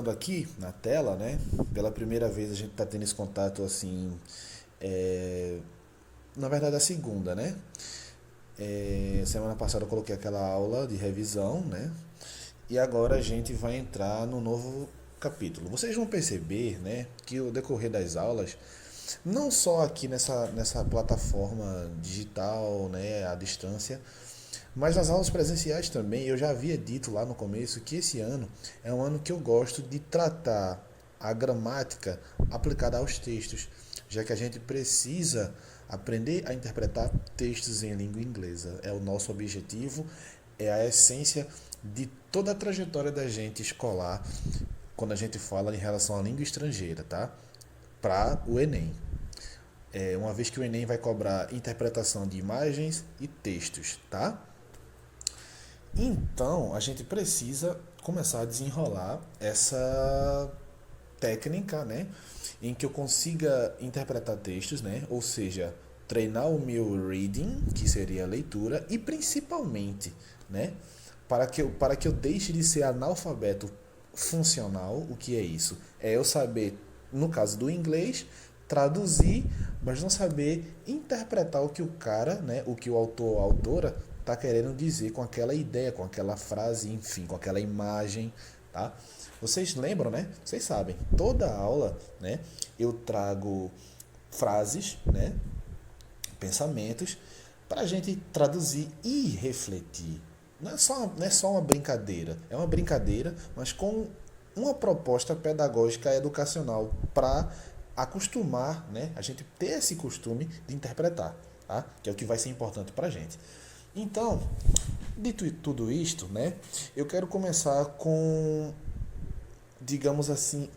mostrando aqui na tela, né? Pela primeira vez a gente está tendo esse contato assim, é, na verdade a segunda, né? Semana passada eu coloquei aquela aula de revisão, né? E agora a gente vai entrar no novo capítulo. Vocês vão perceber, né, que o decorrer das aulas, não só aqui nessa plataforma digital, né, à distância, mas nas aulas presenciais também, eu já havia dito lá no começo que esse ano é um ano que eu gosto de tratar a gramática aplicada aos textos, já que a gente precisa aprender a interpretar textos em língua inglesa. É o nosso objetivo, é a essência de toda a trajetória da gente escolar quando a gente fala em relação à língua estrangeira, tá? Para o Enem. Uma vez que o Enem vai cobrar interpretação de imagens e textos, tá? Então, a gente precisa começar a desenrolar essa técnica, né, em que eu consiga interpretar textos, né, ou seja, treinar o meu reading, que seria a leitura, e principalmente, né, para que eu deixe de ser analfabeto funcional. O que é isso? É eu saber, no caso do inglês, traduzir, mas não saber interpretar o que o cara, né, o que o autor ou a autora está querendo dizer com aquela ideia, com aquela frase, enfim, com aquela imagem, tá? Vocês lembram, né? Vocês sabem, toda aula, né, eu trago frases, né, pensamentos para a gente traduzir e refletir. Não é só uma brincadeira, é uma brincadeira, mas com uma proposta pedagógica educacional para acostumar, né, a gente ter esse costume de interpretar, tá? Que é o que vai ser importante para a gente. Então, dito tudo isto, né, eu quero começar com, digamos assim,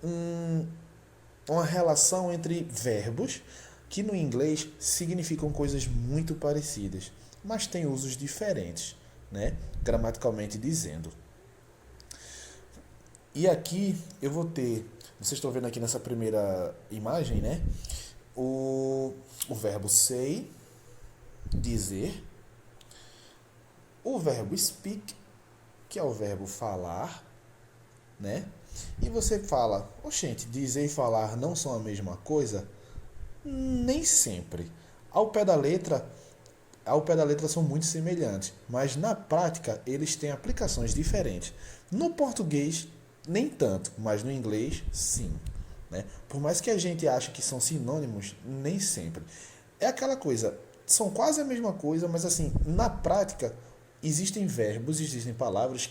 uma relação entre verbos que no inglês significam coisas muito parecidas, mas têm usos diferentes, né, gramaticalmente dizendo. E aqui eu vou ter, vocês estão vendo aqui nessa primeira imagem, né, o verbo say, dizer, o verbo speak, que é o verbo falar, né? E você fala, oxente, dizer e falar não são a mesma coisa? Nem sempre. Ao pé da letra, ao pé da letra são muito semelhantes, mas na prática eles têm aplicações diferentes. No português, nem tanto, mas no inglês, sim. Né? Por mais que a gente ache que são sinônimos, nem sempre. É aquela coisa, são quase a mesma coisa, mas assim, na prática, existem verbos, existem palavras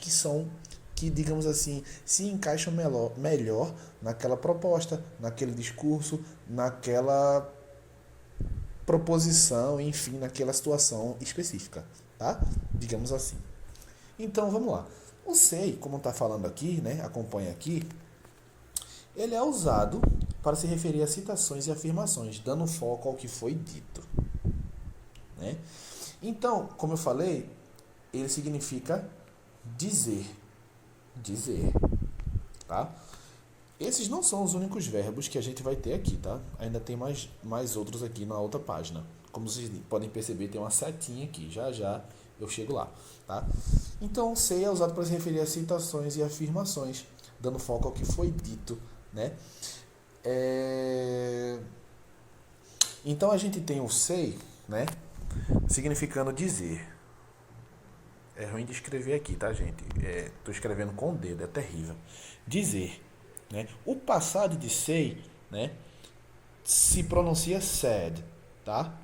que, digamos assim, se encaixam melhor naquela proposta, naquele discurso, naquela proposição, enfim, naquela situação específica, tá? Digamos assim. Então, vamos lá. O sei, como está falando aqui, né, acompanha aqui, ele é usado para se referir a citações e afirmações, dando foco ao que foi dito, né? Então, como eu falei, ele significa dizer, dizer, tá? Esses não são os únicos verbos que a gente vai ter aqui, tá? Ainda tem mais outros aqui na outra página. Como vocês podem perceber, tem uma setinha aqui. Já já eu chego lá, tá? Então, sei é usado para se referir a citações e afirmações, dando foco ao que foi dito, né? Então, a gente tem o sei, né, significando dizer. É ruim de escrever aqui, tá, gente? Tô escrevendo com o dedo, é terrível. Dizer, né? O passado de say, né, se pronuncia said, tá?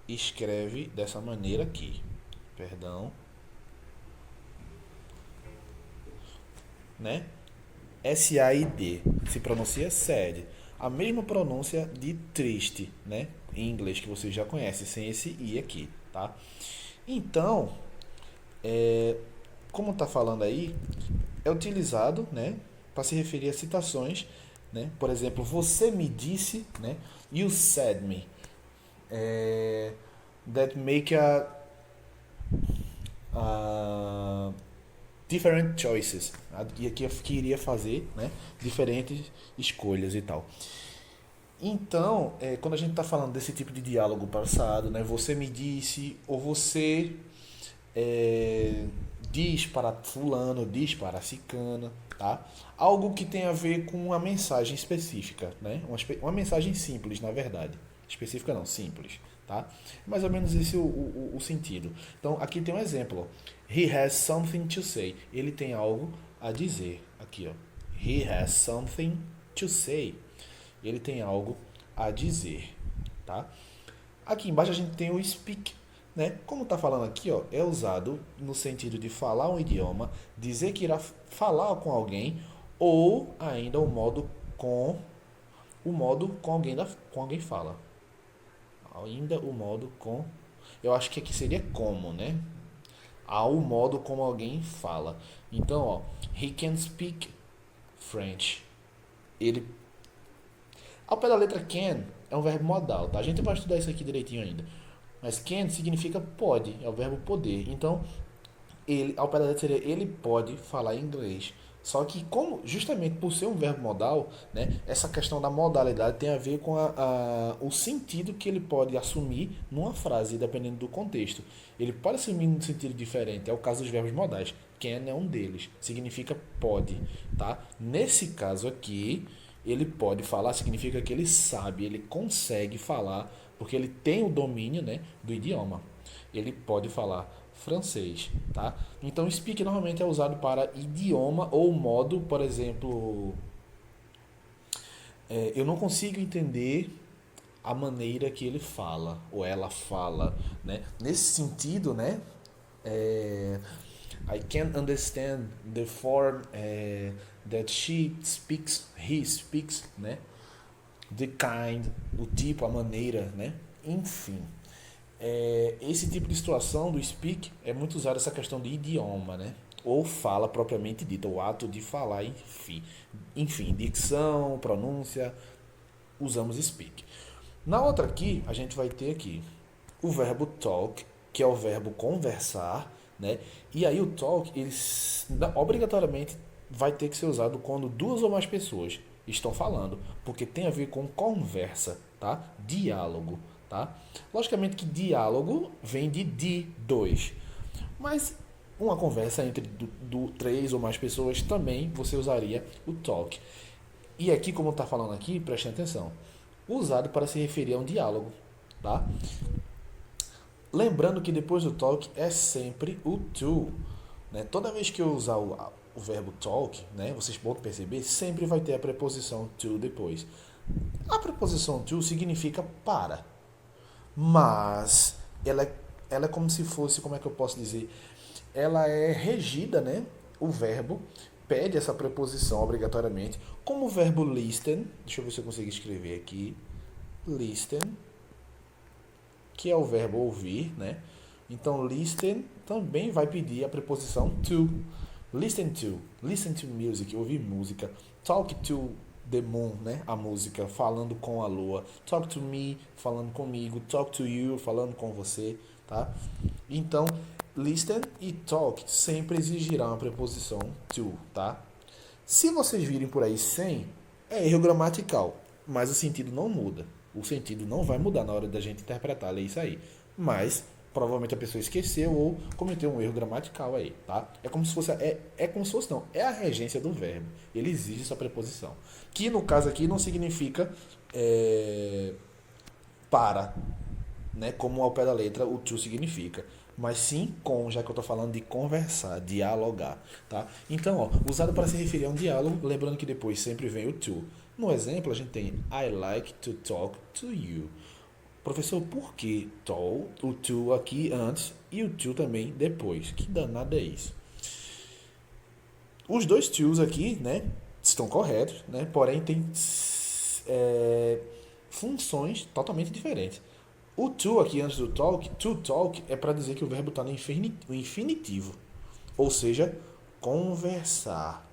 Escreve dessa maneira aqui. Perdão, né? S-A-I-D, se pronuncia said. A mesma pronúncia de triste, né? Em inglês que vocês já conhecem, sem esse i aqui, tá? Então, como está falando aí, é utilizado, né, para se referir a citações, né? Por exemplo, você me disse, né? You said me. That make a different choices. E aqui eu queria fazer, né, diferentes escolhas e tal. Então, quando a gente está falando desse tipo de diálogo passado, né, você me disse, ou você diz para fulano, diz para cicana, tá? Algo que tem a ver com uma mensagem específica, né? Uma mensagem simples, na verdade. Específica não, simples, tá? Mais ou menos esse é o sentido. Então, aqui tem um exemplo, ó. He has something to say. Ele tem algo a dizer. Aqui, ó. He has something to say. Ele tem algo a dizer, tá? Aqui embaixo a gente tem o speak, né? Como está falando aqui, ó, é usado no sentido de falar um idioma, dizer que irá falar com alguém ou ainda com alguém fala. Ainda o modo com, eu acho que aqui seria como, né? Ao modo como alguém fala. Então, ó, he can speak French. Ele, ao pé da letra can é um verbo modal, tá? A gente vai estudar isso aqui direitinho ainda. Mas can significa pode, é o verbo poder. Então, ele, ao pé da letra seria ele pode falar inglês. Só que como justamente por ser um verbo modal, né, essa questão da modalidade tem a ver com o sentido que ele pode assumir numa frase, dependendo do contexto. Ele pode assumir um sentido diferente, é o caso dos verbos modais. Can é um deles, significa pode, tá? Nesse caso aqui, ele pode falar, significa que ele sabe, ele consegue falar, porque ele tem o domínio, né, do idioma. Ele pode falar francês, tá? Então, speak normalmente é usado para idioma ou modo, por exemplo, eu não consigo entender a maneira que ele fala ou ela fala, né? Nesse sentido, né? É, I can't understand the form that she speaks, he speaks, né? The kind, o tipo, a maneira, né? Enfim, esse tipo de situação do speak é muito usado essa questão de idioma, né? Ou fala propriamente dita, o ato de falar, enfim, dicção, pronúncia, usamos speak. Na outra aqui, a gente vai ter aqui o verbo talk, que é o verbo conversar, né? E aí o talk, ele obrigatoriamente vai ter que ser usado quando duas ou mais pessoas estão falando, porque tem a ver com conversa, tá? Diálogo, tá? Logicamente que diálogo vem de dois, mas uma conversa entre três ou mais pessoas também você usaria o talk. E aqui, como está falando aqui, prestem atenção, usado para se referir a um diálogo, tá? Lembrando que depois do talk é sempre o to, né? Toda vez que eu usar o verbo talk, né, vocês podem perceber, sempre vai ter a preposição to depois. A preposição to significa para, mas ela é como se fosse, como é que eu posso dizer? Ela é regida, né? O verbo pede essa preposição obrigatoriamente, como o verbo listen, deixa eu ver se eu consigo escrever aqui, listen, que é o verbo ouvir, né? Então, listen também vai pedir a preposição to. Listen to music, ouvir música. Talk to the moon, né? A música, falando com a lua. Talk to me, falando comigo. Talk to you, falando com você, tá? Então, listen e talk sempre exigirão a preposição to, tá? Se vocês virem por aí sem, é erro gramatical, mas o sentido não muda. O sentido não vai mudar na hora da gente interpretar, ler isso aí. Mas provavelmente a pessoa esqueceu ou cometeu um erro gramatical aí, tá? É como se fosse como se fosse não, é a regência do verbo. Ele exige essa preposição, que no caso aqui não significa para, né? Como ao pé da letra o to significa, mas sim com, já que eu estou falando de conversar, dialogar, tá? Então, ó, usado para se referir a um diálogo, lembrando que depois sempre vem o to. No exemplo, a gente tem I like to talk to you. Professor, por que o to aqui antes e o to também depois? Que danado é isso? Os dois to's aqui, né, estão corretos, né? Porém tem funções totalmente diferentes. O to aqui antes do talk, to talk, é para dizer que o verbo está no infinitivo, ou seja, conversar.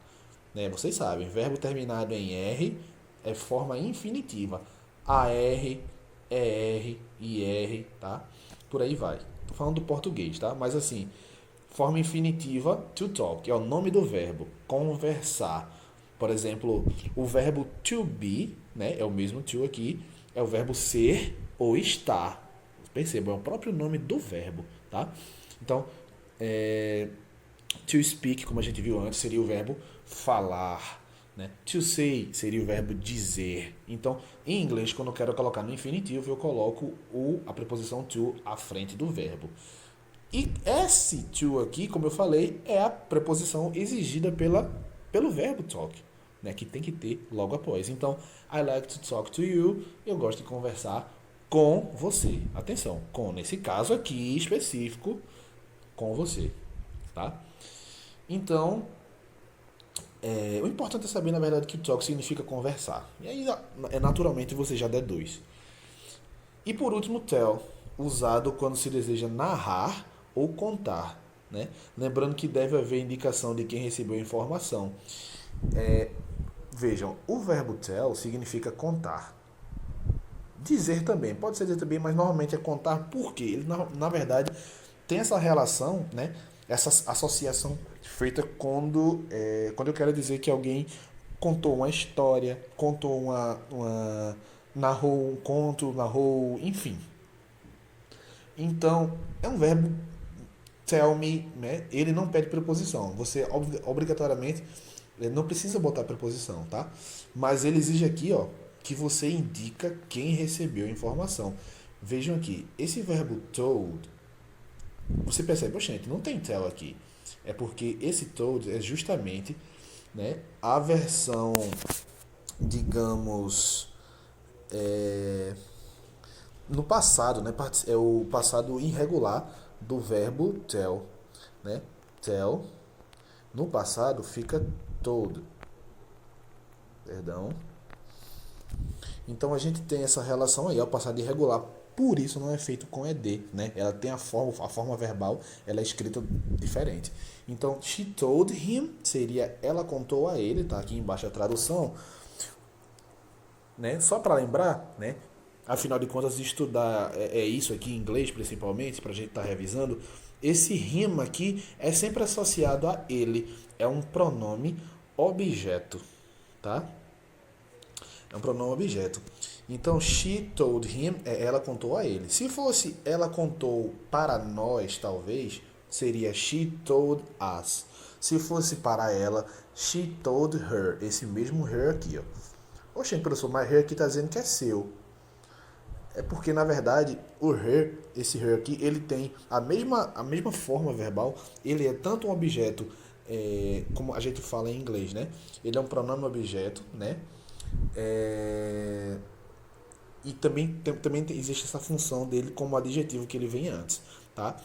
Né? Vocês sabem, verbo terminado em R é forma infinitiva. AR, ER, IR, tá? Por aí vai. Tô falando do português, tá? Mas assim, forma infinitiva, to talk, é o nome do verbo, conversar. Por exemplo, o verbo to be, né? É o mesmo to aqui, é o verbo ser ou estar. Percebam, é o próprio nome do verbo, tá? Então, To speak, como a gente viu antes, seria o verbo falar, né? To say seria o verbo dizer. Então, em inglês, quando eu quero colocar no infinitivo, eu coloco a preposição to à frente do verbo. E esse to aqui, como eu falei, é a preposição exigida pelo verbo talk, né? Que tem que ter logo após. Então, I like to talk to you. Eu gosto de conversar com você. Atenção, com, nesse caso aqui específico, com você, tá? Então, o importante é saber, na verdade, que talk significa conversar. E aí, naturalmente, você já deduz. E por último, tell, usado quando se deseja narrar ou contar, né? Lembrando que deve haver indicação de quem recebeu a informação. Vejam, o verbo tell significa contar. Dizer também, pode ser dizer também, mas normalmente é contar porque ele, na verdade, tem essa relação, né? Essa associação feita quando eu quero dizer que alguém contou uma história, contou narrou um conto, narrou, enfim. Então, é um verbo tell me, né? Ele não pede preposição. Você obrigatoriamente não precisa botar preposição, tá? Mas ele exige aqui, ó, que você indica quem recebeu a informação. Vejam aqui, esse verbo told, você percebe, gente, não tem tell aqui. É porque esse told é justamente, né, a versão, digamos, no passado, né, é o passado irregular do verbo tell, né? Tell, no passado fica told. Perdão. Então a gente tem essa relação aí, é o passado irregular. Por isso não é feito com ed, né? Ela tem a forma verbal, ela é escrita diferente. Então, she told him seria ela contou a ele, tá aqui embaixo a tradução, né? Só para lembrar, né? Afinal de contas, estudar isso aqui em inglês, principalmente, para a gente estar revisando. Esse him aqui é sempre associado a ele. É um pronome objeto, tá? É um pronome objeto. Então, she told him, ela contou a ele. Se fosse ela contou para nós, talvez, seria she told us. Se fosse para ela, she told her. Esse mesmo her aqui, ó. Oxe, professor, mas her aqui está dizendo que é seu. É porque, na verdade, o her, esse her aqui, ele tem a mesma forma verbal. Ele é tanto um objeto, como a gente fala em inglês, né? Ele é um pronome objeto, né? E também existe essa função dele como adjetivo que ele vem antes, tá?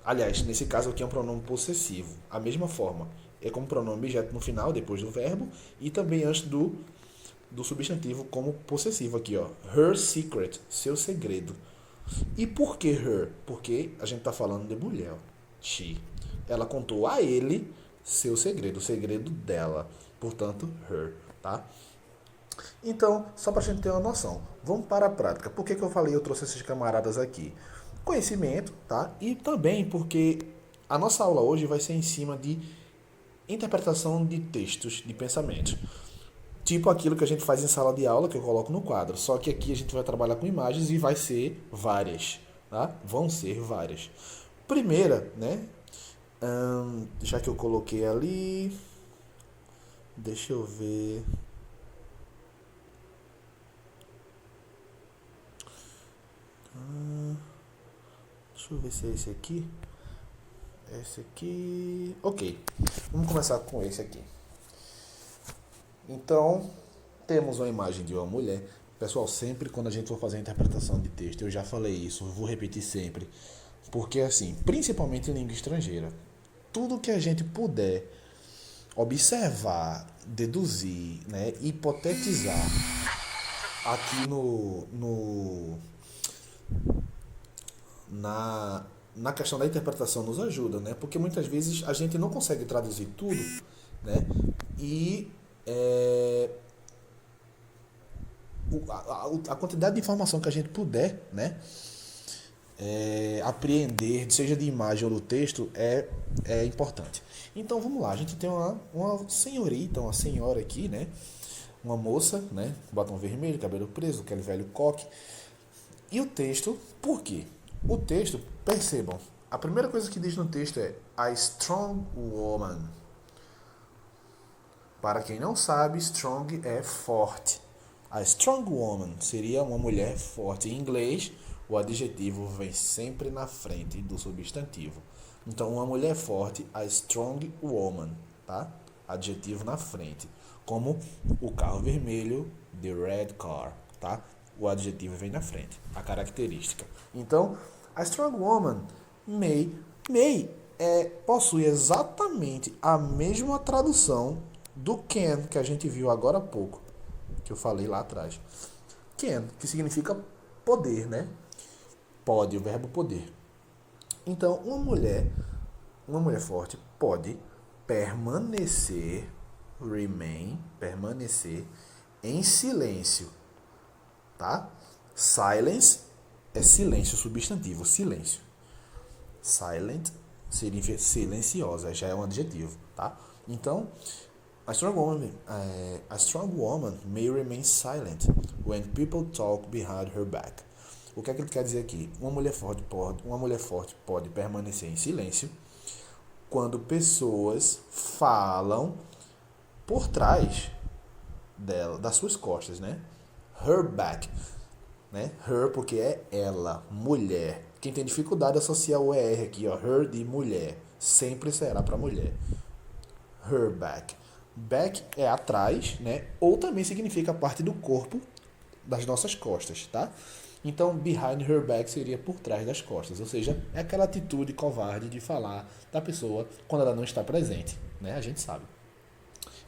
Aliás, nesse caso aqui é um pronome possessivo. A mesma forma, é como pronome objeto no final, depois do verbo, e também antes do substantivo como possessivo aqui, ó. Her secret, seu segredo. E por que her? Porque a gente está falando de mulher, ó. She. Ela contou a ele seu segredo, o segredo dela. Portanto, her, tá? Então, só para a gente ter uma noção, vamos para a prática. Por que eu falei, eu trouxe esses camaradas aqui? Conhecimento, tá? E também porque a nossa aula hoje vai ser em cima de interpretação de textos, de pensamentos. Tipo aquilo que a gente faz em sala de aula, que eu coloco no quadro. Só que aqui a gente vai trabalhar com imagens e vai ser várias, tá? Vão ser várias. Primeira, né? Já que eu coloquei ali, deixa eu ver. Deixa eu ver se é esse aqui. Esse aqui. Ok. Vamos começar com esse aqui. Então, temos uma imagem de uma mulher. Pessoal, sempre quando a gente for fazer a interpretação de texto, eu já falei isso, eu vou repetir sempre. Porque assim, principalmente em língua estrangeira, tudo que a gente puder observar, deduzir, né, hipotetizar aqui na questão da interpretação nos ajuda, né? Porque muitas vezes a gente não consegue traduzir tudo, né? E a quantidade de informação que a gente puder, né, apreender, seja de imagem ou do texto, é importante. Então vamos lá, a gente tem uma senhorita, uma senhora aqui, né? Uma moça, né? Batom vermelho, cabelo preso, aquele velho coque. E o texto, por quê? O texto, percebam, A primeira coisa que diz no texto é a strong woman. Para quem não sabe, strong é forte. A strong woman seria uma mulher forte. Em inglês, o adjetivo vem sempre na frente do substantivo. Então, uma mulher forte, a strong woman, tá? Adjetivo na frente. Como o carro vermelho, the red car, tá? O adjetivo vem na frente, a característica. Então, a strong woman possui exatamente a mesma tradução do can, que a gente viu agora há pouco, que eu falei lá atrás. Can, que significa poder, né? Pode, o verbo poder. Então, uma mulher forte pode permanecer, permanecer em silêncio, tá? Silence é silêncio, substantivo, silêncio. Silent seria silenciosa, já é um adjetivo, tá? Então, a strong woman may remain silent when people talk behind her back. O que é que ele quer dizer aqui? Uma mulher forte pode permanecer em silêncio quando pessoas falam por trás dela, das suas costas, né? Her back, né? Her porque é ela, mulher. Quem tem dificuldade de associar o ER aqui, ó, her de mulher, sempre será para mulher. Her back. Back é atrás, né? Ou também significa a parte do corpo das nossas costas, tá? Então, behind her back seria por trás das costas, ou seja, é aquela atitude covarde de falar da pessoa quando ela não está presente, né? A gente sabe.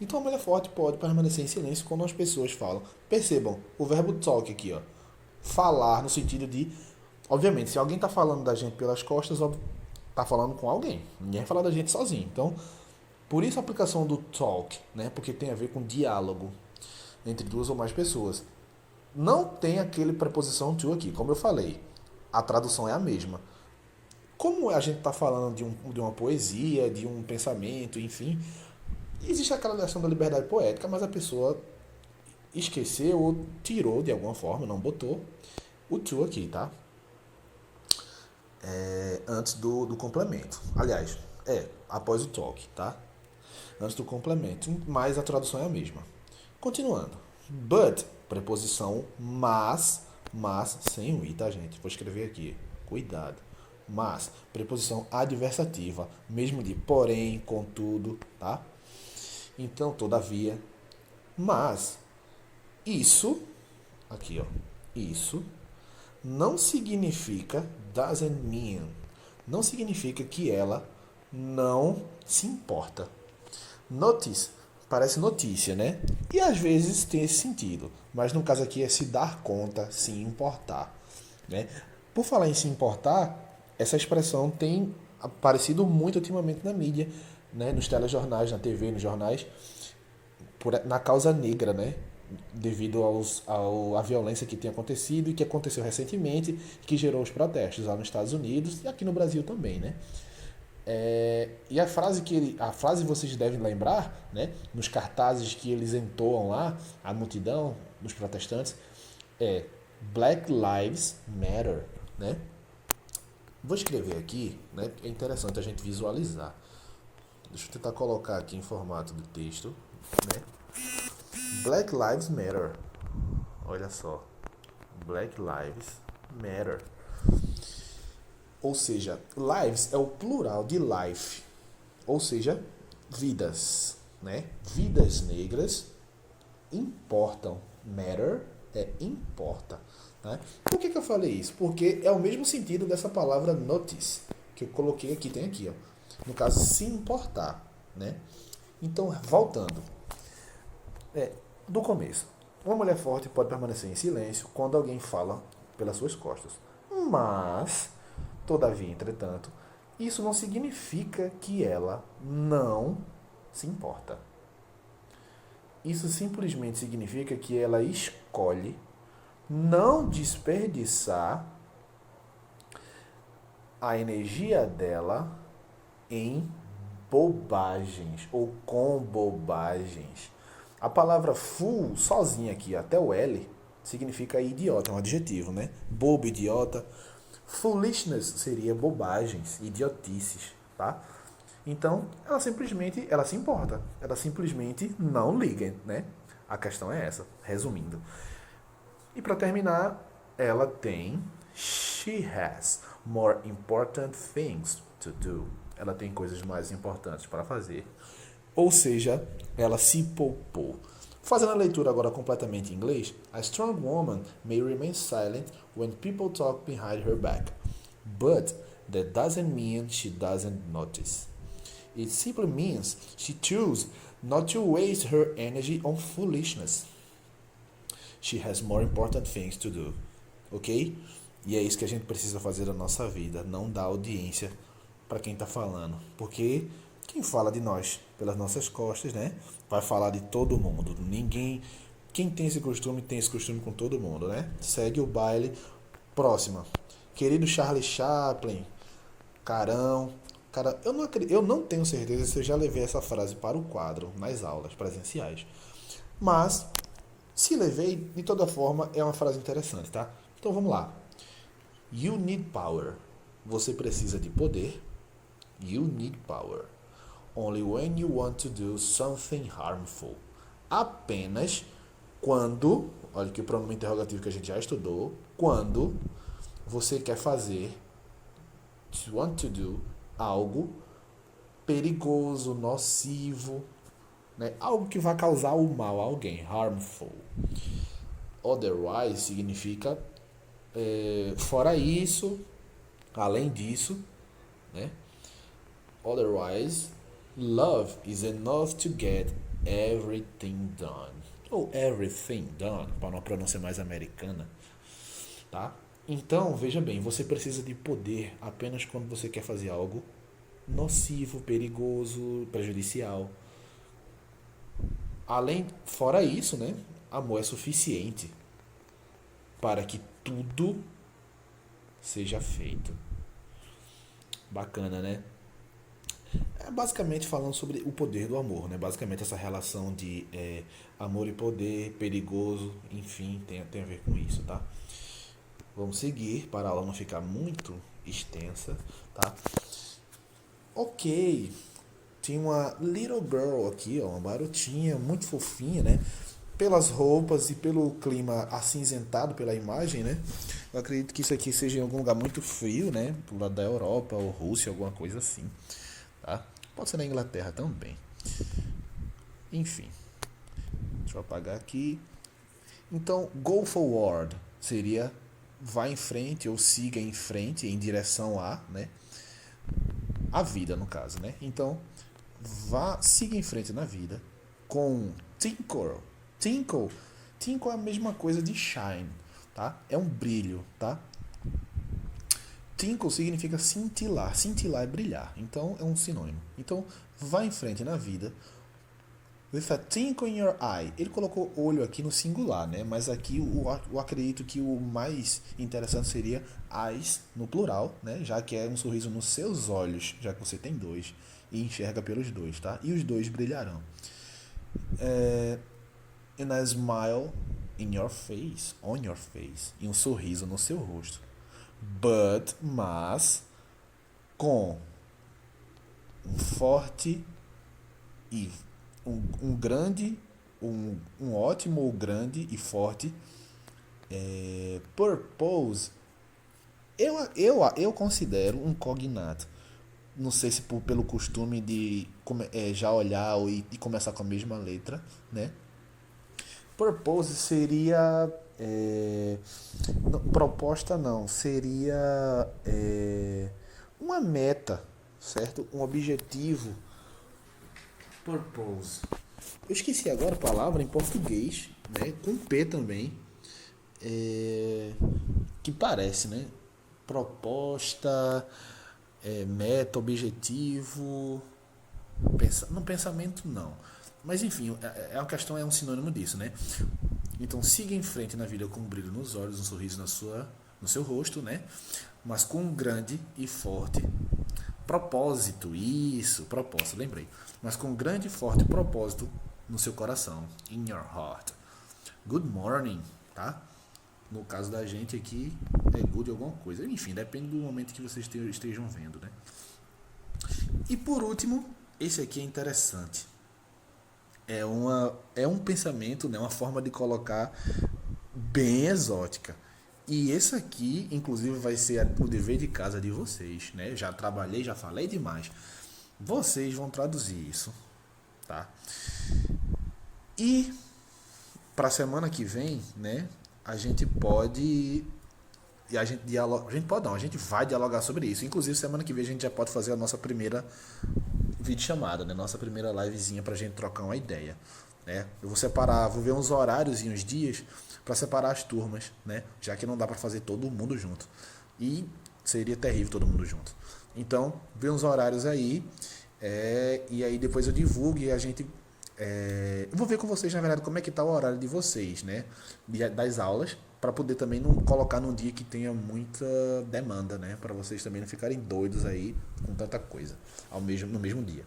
Então, a mulher forte pode permanecer em silêncio quando as pessoas falam. Percebam, o verbo talk aqui, ó, falar no sentido de, obviamente, se alguém está falando da gente pelas costas, está falando com alguém. Ninguém vai falar da gente sozinho. Então, por isso a aplicação do talk, né? Porque tem a ver com diálogo entre duas ou mais pessoas. Não tem aquele preposição to aqui, como eu falei. A tradução é a mesma. Como a gente está falando de uma poesia, de um pensamento, enfim, existe aquela noção da liberdade poética, mas a pessoa esqueceu ou tirou de alguma forma, não botou o to aqui, tá? Antes do complemento. Aliás, após o talk, tá? Antes do complemento, mas a tradução é a mesma. Continuando. But, preposição mas sem o i, tá, gente? Vou escrever aqui. Cuidado. Mas, preposição adversativa, mesmo de porém, contudo, tá? Então, todavia, mas isso, aqui, ó, isso não significa, doesn't mean, não significa que ela não se importa. Notice, parece notícia, né? E às vezes tem esse sentido, mas no caso aqui é se dar conta, se importar, né? Por falar em se importar, essa expressão tem aparecido muito ultimamente na mídia, né? Nos telejornais, na TV, nos jornais, na causa negra, né? Devido à violência que tem acontecido e que aconteceu recentemente, que gerou os protestos lá nos Estados Unidos e aqui no Brasil também, né? E a frase vocês devem lembrar, né? Nos cartazes que eles entoam lá, a multidão dos protestantes, é Black Lives Matter, né? Vou escrever aqui, né? É interessante a gente visualizar. Deixa eu tentar colocar aqui em formato de texto, né? Black Lives Matter. Olha só. Black Lives Matter. Ou seja, lives é o plural de life. Ou seja, vidas, né? Vidas negras importam. Matter é importa. Né? Por que eu falei isso? Porque é o mesmo sentido dessa palavra notice, que eu coloquei aqui, tem aqui, ó. No caso, se importar, né? Então, voltando. Do começo. Uma mulher forte pode permanecer em silêncio quando alguém fala pelas suas costas. Mas, todavia, entretanto, isso não significa que ela não se importa. Isso simplesmente significa que ela escolhe não desperdiçar a energia dela em bobagens ou com bobagens. A palavra fool, sozinha aqui, até o L, significa idiota, é um adjetivo, né? Bobo, idiota. Foolishness seria bobagens, idiotices, tá? Então, ela se importa. Ela simplesmente não liga, né? A questão é essa, resumindo. E para terminar, ela tem she has more important things to do. Ela tem coisas mais importantes para fazer. Ou seja, ela se poupou. Fazendo a leitura agora completamente em inglês, a strong woman may remain silent when people talk behind her back. But that doesn't mean she doesn't notice. It simply means she chose not to waste her energy on foolishness. She has more important things to do. Ok? E é isso que a gente precisa fazer na nossa vida. Não dar audiência para quem está falando. Porque quem fala de nós pelas nossas costas, né? Vai falar de todo mundo. Ninguém... Quem tem esse costume com todo mundo, né? Segue o baile. Próxima. Querido Charlie Chaplin. Carão. Cara, eu não tenho certeza se eu já levei essa frase para o quadro nas aulas presenciais. Mas, se levei, de toda forma, é uma frase interessante, tá? Então vamos lá. You need power. Você precisa de poder. You need power. Only when you want to do something harmful. Apenas quando, olha que o pronome interrogativo que a gente já estudou, quando você quer fazer, want to do, algo perigoso, nocivo, né? Algo que vai causar o mal a alguém, harmful. Otherwise significa fora isso, além disso, né? Otherwise, love is enough to get everything done. Ou everything done, para uma pronúncia mais americana, tá? Então, veja bem, você precisa de poder apenas quando você quer fazer algo nocivo, perigoso, prejudicial. Fora isso, né? Amor é suficiente para que tudo seja feito. Bacana, né? É basicamente falando sobre o poder do amor, né? Basicamente essa relação de amor e poder, perigoso, enfim, tem a ver com isso, tá? Vamos seguir para a aula não ficar muito extensa, tá? Ok, tinha uma little girl aqui, ó, uma garotinha muito fofinha, né? Pelas roupas e pelo clima acinzentado pela imagem, né? Eu acredito que isso aqui seja em algum lugar muito frio, né? Pro lado da Europa ou Rússia, alguma coisa assim, tá? Pode ser na Inglaterra também. Enfim, deixa eu apagar aqui. Então, go forward seria vá em frente ou siga em frente em direção a, né? A vida, no caso, né? Então, siga em frente na vida com tinkle. Tinkle é a mesma coisa de shine, tá? É um brilho, tá? Tinkle significa cintilar. Cintilar é brilhar. Então, é um sinônimo. Então, vá em frente na vida with a twinkle in your eye. Ele colocou olho aqui no singular, né? Mas aqui eu acredito que o mais interessante seria eyes no plural, né? Já que é um sorriso nos seus olhos, já que você tem dois e enxerga pelos dois, tá? E os dois brilharão. And a smile in your face, on your face, e um sorriso no seu rosto. Mas com um forte e um ótimo ou grande e forte purpose. Eu considero um cognato. Não sei se pelo costume de já olhar e começar com a mesma letra, né? Purpose seria proposta não, seria uma meta, certo? Um objetivo. Purpose. Eu esqueci agora a palavra em português, né? Com P também. Que parece, né? Proposta, meta, objetivo. Pensamento não. Mas enfim, a questão é um sinônimo disso, né? Então siga em frente na vida com um brilho nos olhos, um sorriso no seu rosto, né? Mas com um grande e forte propósito. Isso, propósito, lembrei. Mas com um grande e forte propósito no seu coração. In your heart. Good morning, tá? No caso da gente aqui, é good alguma coisa. Enfim, depende do momento que vocês estejam vendo, né? E por último, esse aqui é interessante. É um pensamento, né, uma forma de colocar bem exótica. E esse aqui, inclusive, vai ser o dever de casa de vocês, né? Já trabalhei, já falei demais. Vocês vão traduzir isso, tá? E para a semana que vem, né, a gente pode e a gente vai dialogar sobre isso. Inclusive, semana que vem a gente já pode fazer a nossa primeira videochamada, né? Nossa primeira livezinha pra gente trocar uma ideia, né? Eu vou ver uns horários e uns dias para separar as turmas, né? Já que não dá para fazer todo mundo junto. E seria terrível todo mundo junto. Então, ver uns horários aí, e aí depois eu divulgo e a gente eu vou ver com vocês, na verdade, como é que tá o horário de vocês, né? Das aulas, para poder também não colocar num dia que tenha muita demanda, né? Para vocês também não ficarem doidos aí com tanta coisa no mesmo dia.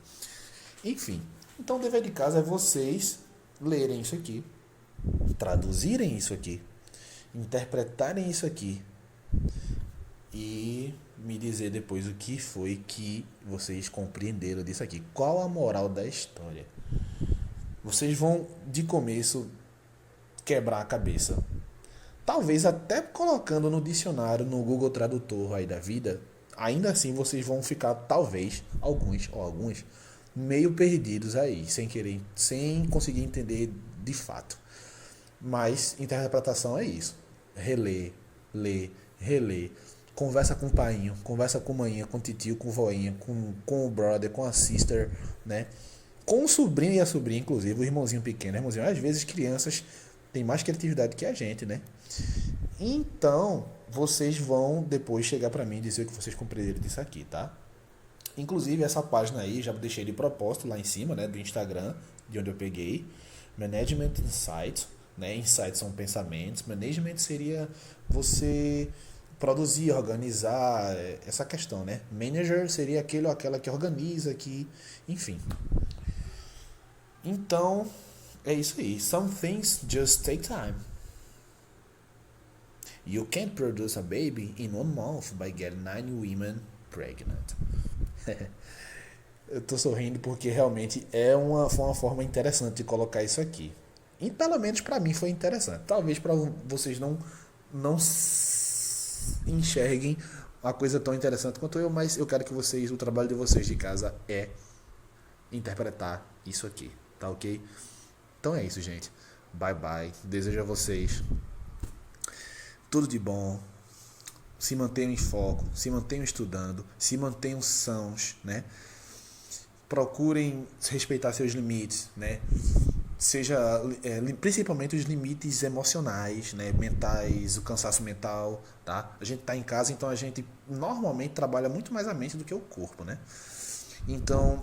Enfim, então o dever de casa é vocês lerem isso aqui, traduzirem isso aqui, interpretarem isso aqui e me dizer depois o que foi que vocês compreenderam disso aqui. Qual a moral da história? Vocês vão, de começo, quebrar a cabeça. Talvez até colocando no dicionário, no Google Tradutor aí da vida, ainda assim vocês vão ficar, talvez, alguns, meio perdidos aí, sem conseguir entender de fato. Mas interpretação é isso. Reler, ler, reler. Conversa com o painho, conversa com a manhinha, com o titio, com o voinha, com o brother, com a sister, né? Com o sobrinho e a sobrinha, inclusive, o irmãozinho pequeno, irmãozinho. Às vezes crianças têm mais criatividade que a gente, né? Então, vocês vão depois chegar pra mim e dizer o que vocês compreenderam disso aqui, tá? Inclusive, essa página aí, já deixei de propósito lá em cima, né? Do Instagram, de onde eu peguei. Management Insights, né? Insights são pensamentos. Management seria você produzir, organizar, essa questão, né? Manager seria aquele ou aquela que organiza, enfim. Então, é isso aí. Some things just take time. You can't produce a baby in 1 month by getting 9 women pregnant. Eu tô sorrindo porque realmente foi uma forma interessante de colocar isso aqui. E pelo menos pra mim foi interessante. Talvez pra vocês não enxerguem uma coisa tão interessante quanto eu, mas eu quero que o trabalho de vocês de casa é interpretar isso aqui, tá ok? Então é isso, gente. Bye bye. Desejo a vocês tudo de bom. Se mantenham em foco, se mantenham estudando, se mantenham sãos, né? Procurem respeitar seus limites, né? Principalmente os limites emocionais, né? Mentais, o cansaço mental, tá? A gente tá em casa, então a gente normalmente trabalha muito mais a mente do que o corpo, né? Então,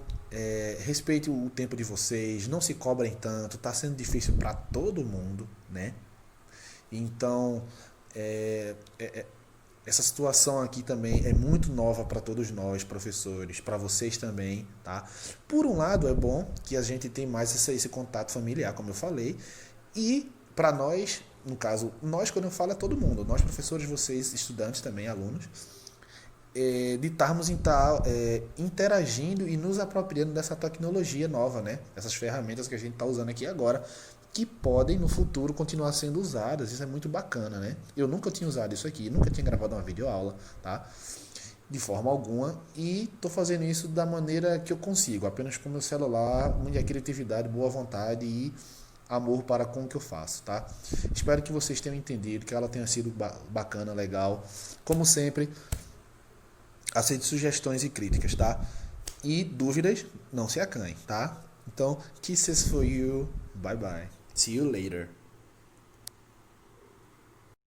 respeite o tempo de vocês, não se cobrem tanto, tá sendo difícil para todo mundo, né? Então, essa situação aqui também é muito nova para todos nós, professores, para vocês também, tá? Por um lado, é bom que a gente tem mais esse contato familiar, como eu falei, e para nós, no caso, nós quando eu falo é todo mundo, nós professores, vocês, estudantes também, alunos, de estarmos interagindo e nos apropriando dessa tecnologia nova, né? Essas ferramentas que a gente está usando aqui agora, que podem no futuro continuar sendo usadas. Isso é muito bacana, né? Eu nunca tinha usado isso aqui, nunca tinha gravado uma videoaula, tá? De forma alguma, e tô fazendo isso da maneira que eu consigo, apenas com meu celular, muita criatividade, boa vontade e amor para com o que eu faço, tá? Espero que vocês tenham entendido, que ela tenha sido bacana, legal. Como sempre, aceito sugestões e críticas, tá? E dúvidas, não se acanhe, tá? Então, kisses for you. Bye bye. See you later.